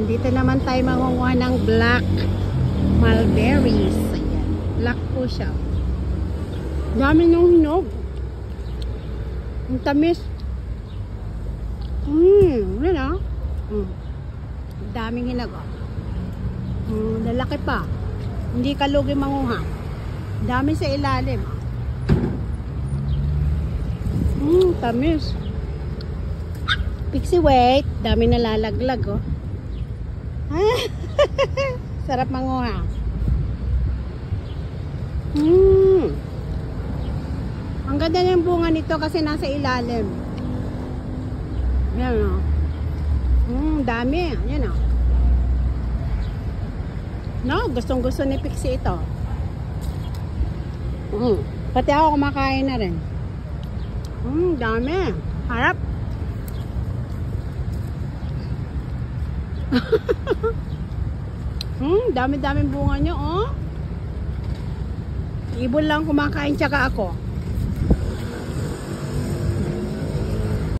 Dito naman tayo mangunguha ng black mulberries. Ayan. Black po siya. Dami nung hinog. Ang tamis. Ano na? Daming hinog. Lalaki pa. Hindi ka lugi manguha. Dami sa ilalim. Tamis. Pixie wait. Dami nalalaglag, oh. Sarap manguha. Ang ganda ng bunga nito kasi nasa ilalim. Yan, oh. Dami. Yan, oh. No, gustong gusto ni Pixie ito. Pati ako kumakain na rin. Dami. Harap. Dami-daming bunga nyo, oh. Ibon lang kumakain tsaka ako.